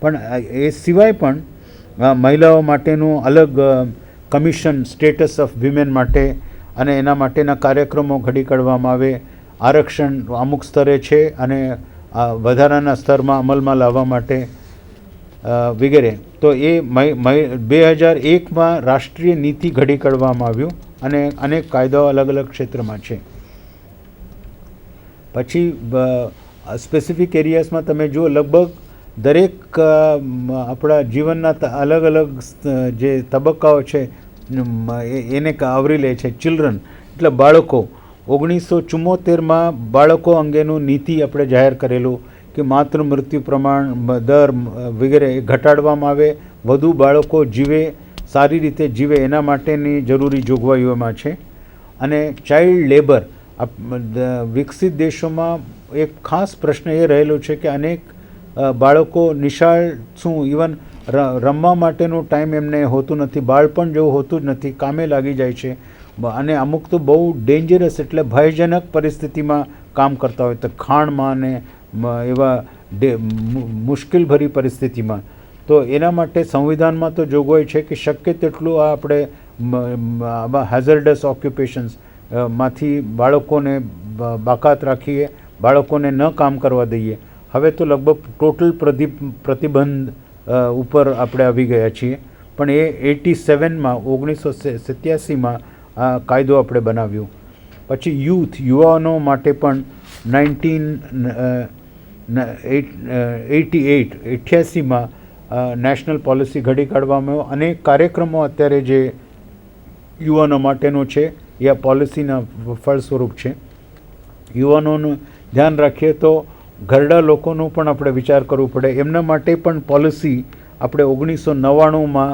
પણ એ સિવાય પણ મહિલાઓ માટેનું અલગ કમિશન સ્ટેટસ ઓફ વિમેન માટે અને એના માટેના કાર્યક્રમો ઘડી કાઢવામાં આવે. આરક્ષણ અમુક સ્તરે છે અને વધારાના સ્તરમાં અમલમાં લાવવા માટે વગેરે. તો એ 2001માં રાષ્ટ્રીય નીતિ ઘડી કાઢવામાં આવ્યું અને અનેક કાયદાઓ અલગ અલગ ક્ષેત્રમાં છે. પછી સ્પેસિફિક એરિયાસમાં તમે જુઓ, લગભગ દરેક આપણા જીવનના અલગ અલગ જે તબક્કાઓ છે એને આવરી લે છે. ચિલ્ડ્રન એટલે બાળકો. 1974માં બાળકો અંગેનું નીતિ આપણે જાહેર કરેલું કે માતૃ મૃત્યુ પ્રમાણ દર વગેરે ઘટાડવામાં આવે, વધુ બાળકો જીવે, સારી રીતે જીવે એના માટેની જરૂરી જોગવાઈઓમાં છે. અને ચાઇલ્ડ લેબર, વિકસિત દેશોમાં એક ખાસ પ્રશ્ન એ રહેલો છે કે અનેક બાળકો નિશાળ શું ઇવન રમવા માટેનો ટાઈમ એમને હોતું નથી, બાળપણ જેવું હોતું જ નથી, કામે લાગી જાય છે અને અમુક તો બહુ ડેન્જરસ એટલે ભયજનક પરિસ્થિતિમાં કામ કરતા હોય, તો ખાણમાં ને એવા મુશ્કેલભરી પરિસ્થિતિમાં. તો એના માટે સંવિધાનમાં તો જોગવાઈ છે કે શક્ય તેટલું આ આપણે હેઝર્ડસ ઓક્યુપેશન્સ માંથી બાળકોને બાકાત રાખીએ, બાળકોને ન કામ કરવા દઈએ. હવે તો લગભગ ટોટલ પ્રતિબંધ ઉપર આપણે આવી ગયા છીએ, પણ એ 87માં 1987માં આ કાયદો આપણે બનાવ્યો. પછી યુવાનો માટે પણ 1988માં નેશનલ પોલિસી ઘડી કાઢવામાં આવ્યો. અનેક કાર્યક્રમો અત્યારે જે યુવાનો માટેનો છે એ આ પોલિસીના ફળ સ્વરૂપ છે. યુવાનોનું ધ્યાન રાખીએ તો ઘરડા લોકોનું પણ આપણે વિચાર કરવું પડે. એમના માટે પણ પોલિસી આપણે 1999માં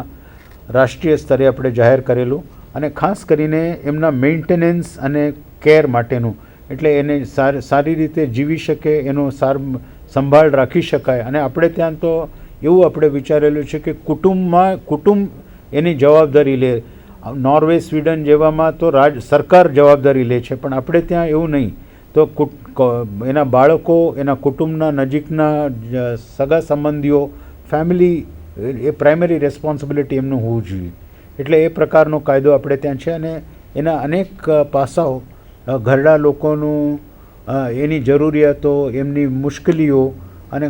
રાષ્ટ્રીય સ્તરે આપણે જાહેર કરેલું અને ખાસ કરીને એમના મેન્ટેનન્સ અને કેર માટેનું, એટલે એને સારી રીતે જીવી શકે, એનો સંભાળ રાખી શકાય. અને આપણે ત્યાં તો એવું આપણે વિચારેલું છે કે કુટુંબ એની જવાબદારી લે. નોર્વે, સ્વીડન જેવામાં તો સરકાર જવાબદારી લે છે, પણ આપણે ત્યાં એવું નહીં. તો એના બાળકો, એના કુટુંબના નજીકના સગા સંબંધીઓ, ફેમિલી, એ પ્રાઇમરી રેસ્પોન્સિબિલિટી એમનું હોવું જોઈએ. એટલે એ પ્રકારનો કાયદો આપણે ત્યાં છે અને એના અનેક પાસાઓ ઘરડા લોકોનું, એની જરૂરિયાતો, એમની મુશ્કેલીઓ અને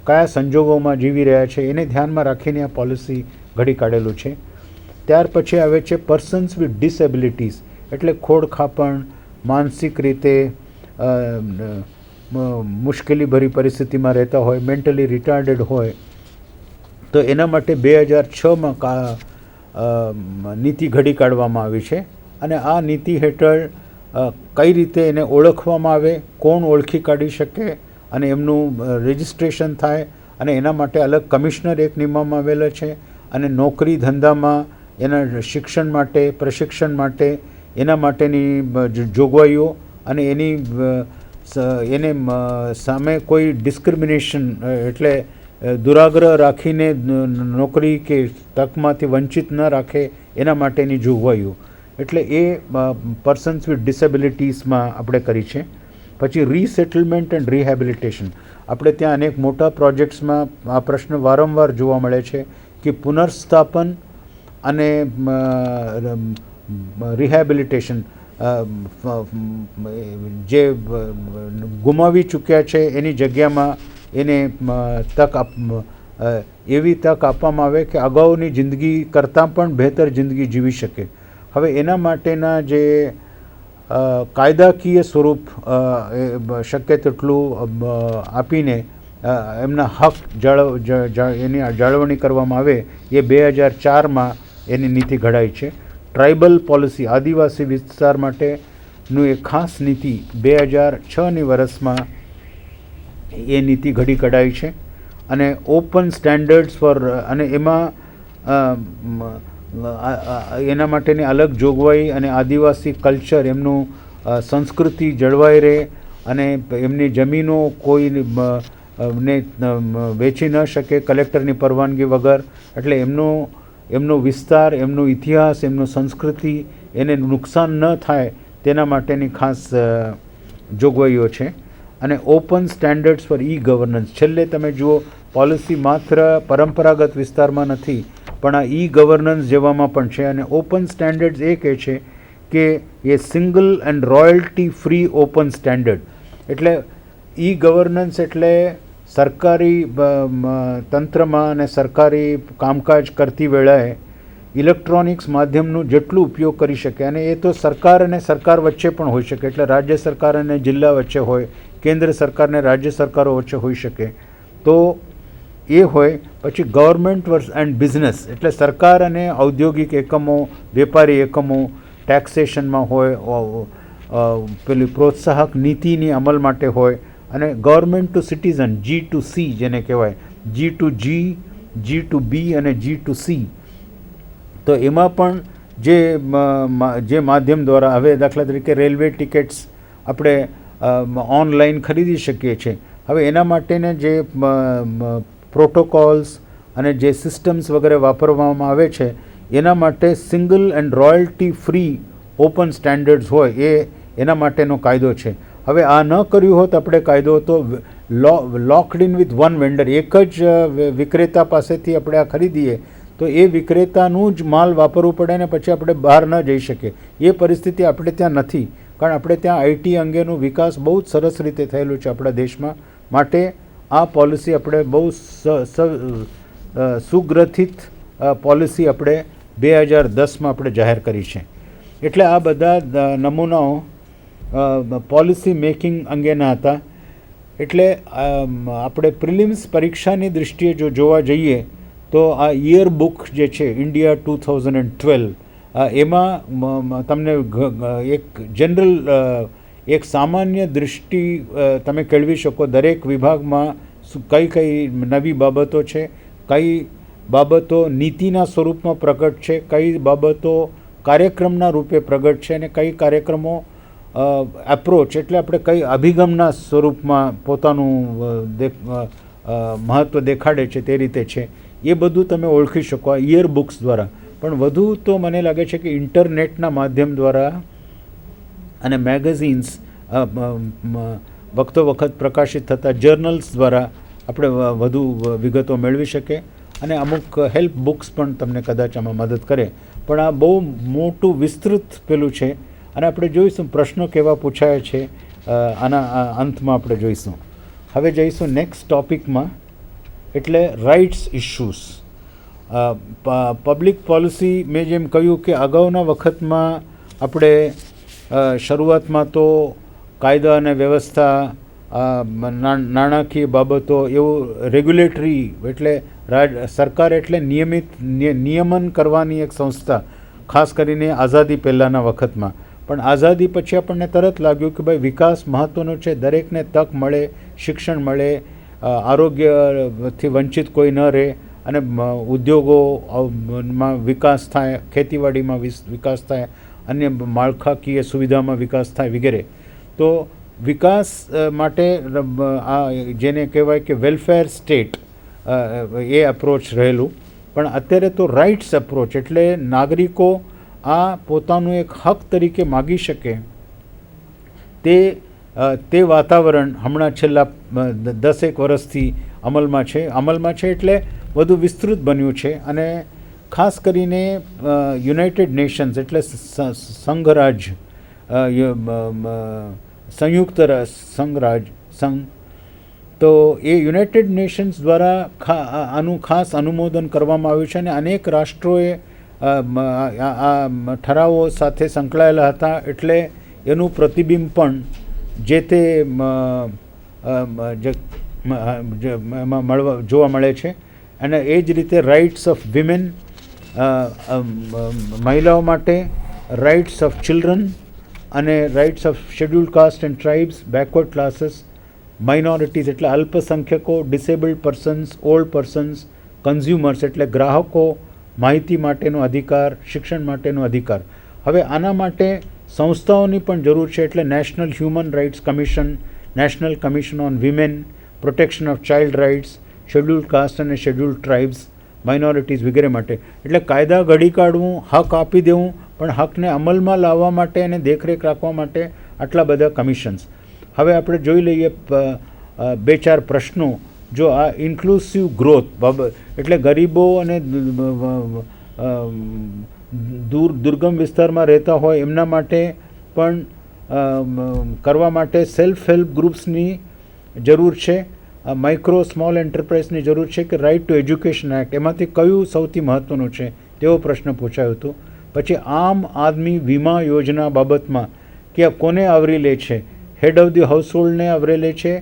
કયા સંજોગોમાં જીવી રહ્યા છે એને ધ્યાનમાં રાખીને આ પોલિસી ઘડી કાઢેલું છે. ત્યાર પછી આવે છે પર્સન્સ વિથ ડિસેબિલિટીઝ, એટલે ખોડખાપણ, માનસિક રીતે મુશ્કેલીભરી પરિસ્થિતિમાં રહેતા હોય, મેન્ટલી રિટાર્ડેડ હોય, તો એના માટે 2006માં નીતિ ઘડી કાઢવામાં આવી છે. અને આ નીતિ હેઠળ કઈ રીતે એને ઓળખવામાં આવે, કોણ ઓળખી કાઢી શકે અને એમનું રજિસ્ટ્રેશન થાય, અને એના માટે અલગ કમિશનર એક નિમવામાં આવેલા છે. અને નોકરી ધંધામાં એના શિક્ષણ માટે, પ્રશિક્ષણ માટે, એના માટેની જોગવાઈઓ અને એને સામે કોઈ ડિસ્ક્રિમિનેશન એટલે દુરાગ્રહ રાખીને નોકરી કે તકમાંથી વંચિત ન રાખે એના માટેની જોગવાઈઓ. એટલે એ પર્સન્સ વિથ ડિસેબિલિટીઝમાં આપણે કરી છે. પછી રીસેટલમેન્ટ એન્ડ રિહેબિલિટેશન, આપણે ત્યાં અનેક મોટા પ્રોજેક્ટ્સમાં આ પ્રશ્ન વારંવાર જોવા મળે છે કે પુનર્સ્થાપન અને રિહેબિલિટેશન, જે ગુમાવી ચૂક્યા છે એની જગ્યામાં એને એવી તક આપવામાં આવે કે અગાઉની જિંદગી કરતાં પણ બહેતર જિંદગી જીવી શકે. હવે એના માટેના જે કાયદાકીય સ્વરૂપ શક્ય તેટલું આપીને એમના હક એની જાળવણી કરવામાં આવે, એ 2004માં એની નીતિ ઘડાઈ છે. ટ્રાઇબલ પોલિસી, આદિવાસી વિસ્તાર માટેનું એક ખાસ નીતિ 2006ની વર્ષમાં એ નીતિ ઘડી કઢાઈ છે. અને ઓપન સ્ટેન્ડર્ડ્સ ફોર, અને એમાં એના માટેની અલગ જોગવાઈ અને આદિવાસી કલ્ચર, એમનું સંસ્કૃતિ જળવાઈ રહે અને એમની જમીનો કોઈ ને વેચી ન શકે કલેક્ટરની પરવાનગી વગર. એટલે એમનો વિસ્તાર, એમનો ઇતિહાસ, એમનો સંસ્કૃતિ એને નુકસાન ન થાય તેના માટેની ખાસ જોગવાઈઓ છે. અને ઓપન સ્ટેન્ડર્ડ્સ ફોર ગવર્નન્સ, છેલ્લે તમે જુઓ પોલિસી માત્ર પરંપરાગત વિસ્તારમાં નથી, પણ આ ઈ ગવર્નન્સ જેવામાં પણ છે. અને ઓપન સ્ટેન્ડર્ડ્સ એ કહે છે કે એ single and royalty free open standard. એટલે ઈ ગવર્નન્સ એટલે સરકારી તંત્રમાં અને સરકારી કામકાજ કરતી વેળાએ ઇલેક્ટ્રોનિક્સ માધ્યમનું જેટલું ઉપયોગ કરી શકે, અને એ તો સરકાર અને સરકાર વચ્ચે પણ હોઈ શકે, એટલે રાજ્ય સરકાર અને જિલ્લા વચ્ચે હોય, કેન્દ્ર સરકાર અને રાજ્ય સરકારો વચ્ચે હોઈ શકે, તો એ હોય. પછી ગવર્મેન્ટ એન્ડ બિઝનેસ એટલે સરકાર અને ઔદ્યોગિક એકમો, વેપારી એકમો ટેક્સેશનમાં હોય, પેલી પ્રોત્સાહક નીતિની અમલ માટે હોય, અને ગવર્મેન્ટ ટુ સિટીઝન G2C જેને કહેવાય, G2G, G2B અને G2C. તો એમાં પણ જે માધ્યમ દ્વારા હવે દાખલા તરીકે રેલવે ટિકિટ્સ આપણે ઓનલાઈન ખરીદી શકીએ છીએ. હવે એના માટેને જે પ્રોટોકોલ્સ અને જે સિસ્ટમ્સ વગેરે વાપરવામાં આવે છે, એના માટે single and royalty free open standards હોય, એના માટેનો કાયદો છે. હવે આ ન કર્યું હોત આપણે કાયદો, તો locked in with one vendor, એક જ વિક્રેતા પાસેથી આપણે આ ખરીદીએ તો એ વિક્રેતાનું જ માલ વાપરવું પડે ને પછી આપણે બહાર ન જઈ શકીએ. એ પરિસ્થિતિ આપણે ત્યાં નથી, કારણ આપણે ત્યાં આઈટી અંગેનું વિકાસ બહુ જ સરસ રીતે થયેલું છે આપણા દેશમાં. માટે આ પોલિસી આપણે બહુ સુગ્રથિત પોલિસી આપણે 2010માં આપણે જાહેર કરી છે. એટલે આ બધા નમૂનાઓ પોલિસી મેકિંગ અંગેના હતા. એટલે આપણે પ્રિલિમ્સ પરીક્ષાની દૃષ્ટિએ જો જોવા જઈએ તો આ યર બુક જે છે ઇન્ડિયા 2012, એમાં તમને એક જનરલ એક સામાન્ય દૃષ્ટિ તમે કેળવી શકો દરેક વિભાગમાં કઈ કઈ નવી બાબતો છે, કઈ બાબતો નીતિના સ્વરૂપમાં પ્રગટ છે, કઈ બાબતો કાર્યક્રમના રૂપે પ્રગટ છે, અને કઈ કાર્યક્રમો એપ્રોચ એટલે આપણે કઈ અભિગમના સ્વરૂપમાં પોતાનું મહત્ત્વ દેખાડે છે તે રીતે છે. એ બધું તમે ઓળખી શકો આ યર બુક્સ દ્વારા. પણ વધુ તો મને લાગે છે કે ઇન્ટરનેટના માધ્યમ દ્વારા અને મેગઝિન્સ, વખતો વખત પ્રકાશિત થતા જર્નલ્સ દ્વારા આપણે વધુ વિગતો મેળવી શકીએ. અને અમુક હેલ્પ બુક્સ પણ તમને કદાચ આમાં મદદ કરે. પણ આ બહુ મોટું વિસ્તૃત પેલું છે, અને આપણે જોઈશું પ્રશ્નો કેવા પૂછાય છે આના અંતમાં આપણે જોઈશું. હવે જઈશું નેક્સ્ટ ટોપિકમાં, એટલે રાઇટ્સ ઇશ્યુઝ. પબ્લિક પોલિસી મેં જેમ કહ્યું કે અગાઉના વખતમાં આપણે શરૂઆતમાં તો કાયદા અને વ્યવસ્થા, નાણાકીય બાબતો એવું રેગ્યુલેટરી એટલે સરકાર એટલે નિયમન કરવાની એક સંસ્થા, ખાસ કરીને આઝાદી પહેલાંના વખતમાં. પણ આઝાદી પછી આપણને તરત લાગ્યું કે ભાઈ વિકાસ મહત્ત્વનો છે, દરેકને તક મળે, શિક્ષણ મળે, આરોગ્યથી વંચિત કોઈ ન રહે, અને ઉદ્યોગોમાં વિકાસ થાય, ખેતીવાડીમાં વિકાસ થાય, અન્ય માળખાકીય સુવિધામાં વિકાસ થાય વગેરે. તો વિકાસ માટે આ જેને કહેવાય કે વેલફેર સ્ટેટ, એ અપ્રોચ રહેલું. પણ અત્યારે તો રાઇટ્સ અપ્રોચ એટલે નાગરિકો આ પોતાનું એક હક તરીકે માગી શકે તે વાતાવરણ હમણાં છેલ્લા 10 વર્ષથી અમલમાં છે એટલે વધુ વિસ્તૃત બન્યું છે. અને ખાસ કરીને યુનાઇટેડ નેશન્સ એટલે સંઘરાજ, સંયુક્ત સંઘ, તો એ યુનાઇટેડ નેશન્સ દ્વારા આનું ખાસ અનુમોદન કરવામાં આવ્યું છે. અને અનેક રાષ્ટ્રોએ આ ઠરાવો સાથે સંકળાયેલા હતા, એટલે એનું પ્રતિબિંબ પણ જે તે જોવા મળે છે. અને એ જ રીતે રાઇટ્સ ઓફ વિમેન, મહિલાઓ માટે, રાઇટ્સ ઓફ ચિલ્ડ્રન, અને rights of scheduled caste and tribes, backward classes, minorities એટલે અલ્પસંખ્યકો, disabled persons, old persons, consumers એટલે ગ્રાહકો, માહિતી માટેનો અધિકાર, શિક્ષણ માટેનો અધિકાર. હવે આના માટે સંસ્થાઓની પણ જરૂર છે, એટલે national human rights commission, national commission on women, protection of child rights, scheduled caste અને શેડ્યુલ્ડ ટ્રાઇબ્સ, માઇનોરિટીઝ વગેરે માટે. એટલે કાયદા ઘડી કાઢવું, હક આપી દેવું, પણ હકને અમલમાં લાવવા માટે અને દેખરેખ રાખવા માટે આટલા બધા કમિશન્સ. હવે આપણે જોઈ લઈએ 2-4 પ્રશ્નો જો આ ઇન્ક્લુસિવ ગ્રોથ બાબત એટલે ગરીબો અને દુર્ગમ વિસ્તારમાં રહેતા હોય એમના માટે પણ કરવા માટે સેલ્ફ હેલ્પ ગ્રુપ્સની જરૂર છે, માઇક્રો સ્મોલ એન્ટરપ્રાઇઝની જરૂર છે કે રાઇટ ટુ એજ્યુકેશન એક્ટ એમાંથી કયું સૌથી મહત્ત્વનું છે તેવો પ્રશ્ન પૂછાયો હતો. પછી આમ આદમી વીમા યોજના બાબતમાં કે આ કોને આવરી લે છે, હેડ ઓફ ધી હાઉસહોલ્ડને આવરી લે છે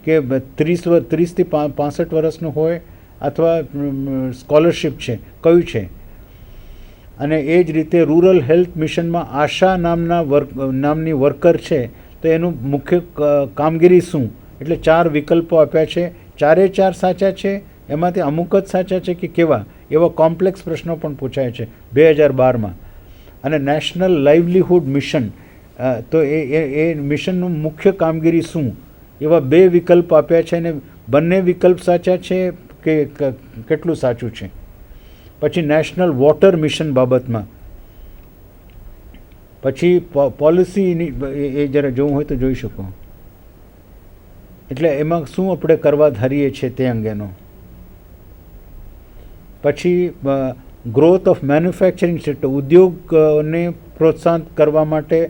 કે 30થી 65 વર્ષનું હોય અથવા સ્કોલરશિપ છે, કયું છે. અને એ જ રીતે રૂરલ હેલ્થ મિશનમાં આશા નામની વર્કર છે તો એનું મુખ્ય કામગીરી શું, એટલે 4 વિકલ્પો આપ્યા છે, 4 સાચા છે, એમાંથી અમુક જ સાચા છે કે કેવા, એવા કોમ્પ્લેક્સ પ્રશ્નો પણ પૂછાય છે 2012માં. અને નેશનલ લાઇવલીહુડ મિશન તો એ મિશનનું મુખ્ય કામગીરી શું, એવા 2 વિકલ્પ આપ્યા છે અને બંને વિકલ્પ સાચા છે કે કેટલું સાચું છે. પછી નેશનલ વોટર મિશન બાબતમાં પછી પોલિસીની એ જરા જોવું હોય તો જોઈ શકો, એટલે એમાં શું આપણે કરવા ધારીએ છીએ તે અંગેનો. પછી ગ્રોથ ઓફ મેન્યુફેક્ચરિંગ સેક્ટર, ઉદ્યોગને પ્રોત્સાહન કરવા માટે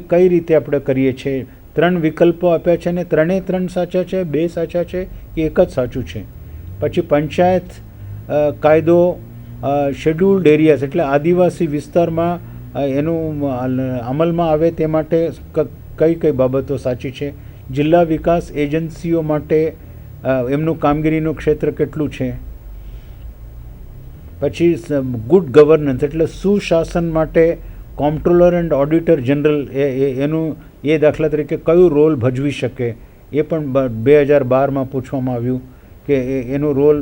કઈ રીતે આપણે કરીએ છીએ. 3 વિકલ્પો આપ્યા છે ને 3 સાચા છે, 2 સાચા છે કે એક જ સાચું છે. પછી પંચાયત કાયદો શેડ્યુલ્ડ એરિયાઝ એટલે આદિવાસી વિસ્તારમાં એનું અમલમાં આવે તે માટે કઈ બાબતો સાચી છે. જિલ્લા વિકાસ એજન્સીઓ માટે એમનું કામગીરીનું ક્ષેત્ર કેટલું છે. પછી ગુડ ગવર્નન્સ એટલે સુશાસન માટે કોમ્પ્ટ્રોલર એન્ડ ઓડિટર જનરલ એનું એ દાખલા તરીકે કયું રોલ ભજવી શકે એ પણ 2012માં પૂછવામાં આવ્યું કે એનું રોલ.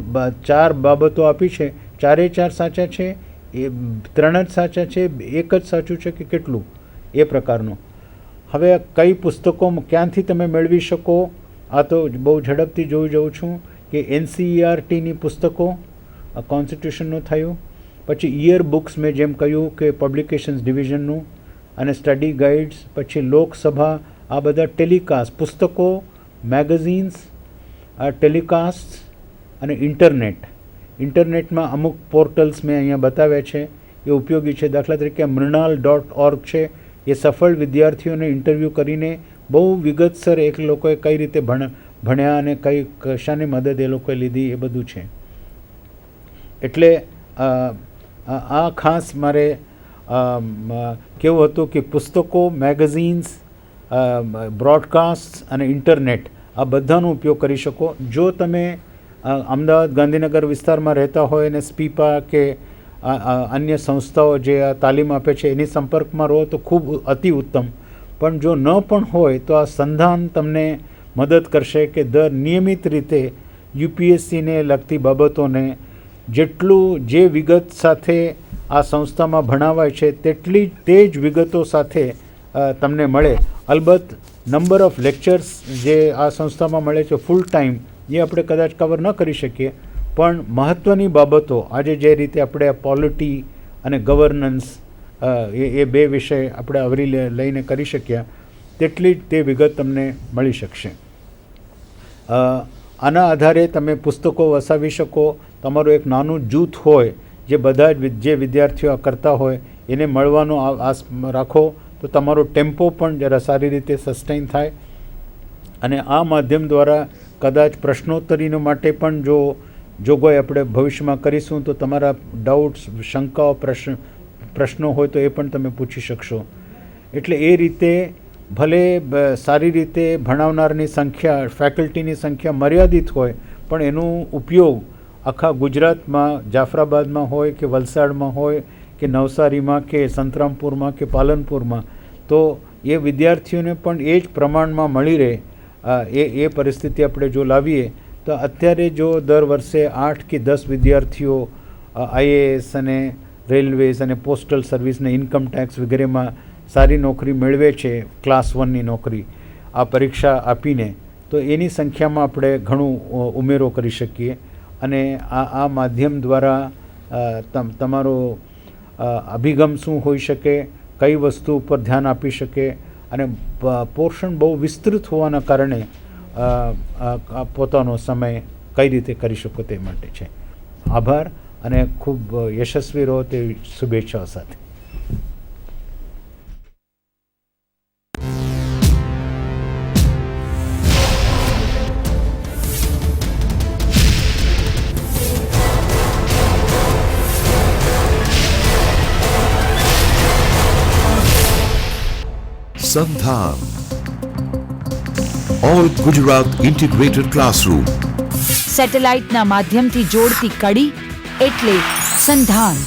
4 બાબતો આપી છે, 4 સાચા છે, એ 3 જ સાચા છે, એક જ સાચું છે કે કેટલું, એ પ્રકારનું. હવે કઈ પુસ્તકો ક્યાંથી તમે મેળવી શકો, આ તો બહુ ઝડપથી જોઈ જાઉં છું કે NCERTની પુસ્તકો, કોન્સ્ટિટ્યુશનનું થયું, પછી ઈયર બુક્સ મેં જેમ કહ્યું કે પબ્લિકેશન્સ ડિવિઝનનું, અને સ્ટડી ગાઈડ્સ, પછી લોકસભા, આ બધા ટેલિકાસ્ટ પુસ્તકો, મેગઝીન્સ, ટેલિકાસ્ટ અને ઇન્ટરનેટમાં અમુક પોર્ટલ્સ મેં અહીંયા બતાવ્યા છે, એ ઉપયોગી છે. દાખલા તરીકે mrinal.org છે, એ સફળ વિદ્યાર્થીઓને ઇન્ટરવ્યૂ કરીને બહુ વિગતસર એક લોકોએ કઈ રીતે ભણ્યા અને કઈ કશાની મદદ એ લોકોએ લીધી એ બધું છે. એટલે આ ખાસ મારે કેવું હતું કે પુસ્તકો, મેગઝીન્સ, બ્રોડકાસ્ટ અને ઇન્ટરનેટ આ બધાનો ઉપયોગ કરી શકો. જો તમે અમદાવાદ ગાંધીનગર વિસ્તારમાં રહેતા હોય અને સ્પીપા કે અન્ય સંસ્થાઓ જે આ તાલીમ આપે છે એની સંપર્કમાં રહો તો ખૂબ અતિ ઉત્તમ. પણ જો ન પણ હોય તો આ સંધાન તમને મદદ કરશે કે નિયમિત રીતે UPSCને લગતી બાબતોને જેટલું જે વિગત સાથે આ સંસ્થામાં ભણાવાય છે તે જ વિગતો સાથે તમને મળે. અલબત્ત નંબર ઓફ લેક્ચર્સ જે આ સંસ્થામાં મળે છે ફૂલ ટાઈમ એ આપણે કદાચ કવર ન કરી શકીએ, પણ મહત્ત્વની બાબતો આજે જે રીતે આપણે પોલિટી અને ગવર્નન્સ એ 2 વિષય આપણે આવરી લઈને કરી શક્યા તેટલી જ તે વિગત તમને મળી શકશે. આના આધારે તમે પુસ્તકો વસાવી શકો. તમારું એક નાનું જૂથ હોય જે બધા જ જે વિદ્યાર્થીઓ કરતા હોય એને મળવાનો આસ રાખો તો તમારો ટેમ્પો પણ જરા સારી રીતે સસ્ટેન થાય. અને આ માધ્યમ દ્વારા કદાચ પ્રશ્નોત્તરીનો માટે પણ જો જોગવાઈ આપણે ભવિષ્યમાં કરીશું તો તમારા ડાઉટ્સ, શંકાઓ, પ્રશ્નો હોય તો એ પણ તમે પૂછી શકશો. એટલે એ રીતે ભલે સારી રીતે ભણાવનારની સંખ્યા, ફેકલ્ટીની સંખ્યા મર્યાદિત હોય, પણ એનો ઉપયોગ આખા ગુજરાતમાં, જાફરાબાદમાં હોય કે વલસાડમાં હોય કે નવસારીમાં કે સંતરામપુરમાં કે પાલનપુરમાં, તો એ વિદ્યાર્થીઓને પણ એ જ પ્રમાણમાં મળી રહે એ પરિસ્થિતિ આપણે જો લાવીએ તો અત્યારે જો દર વર્ષે 8 કે 10 વિદ્યાર્થીઓ IAS અને રેલવેઝ અને પોસ્ટલ સર્વિસને ઇન્કમ ટેક્સ વગેરેમાં સારી નોકરી મેળવે છે, ક્લાસ 1ની નોકરી આ પરીક્ષા આપીને, તો એની સંખ્યામાં આપણે ઘણું ઉમેરો કરી શકીએ. અને આ માધ્યમ દ્વારા તમારો અભિગમ શું હોઈ શકે, કઈ વસ્તુ ઉપર ધ્યાન આપી શકે, અને પોર્શન બહુ વિસ્તૃત હોવાના કારણે પોતાનો સમય કઈ રીતે કરી શકો તે માટે છે. આભાર અને ખૂબ યશસ્વી રહો તેવી શુભેચ્છાઓ સાથે. Sandhan All Gujarat Integrated Classroom. સેટેલાઇટના માધ્યમથી જોડતી કડી એટલે સંધાન.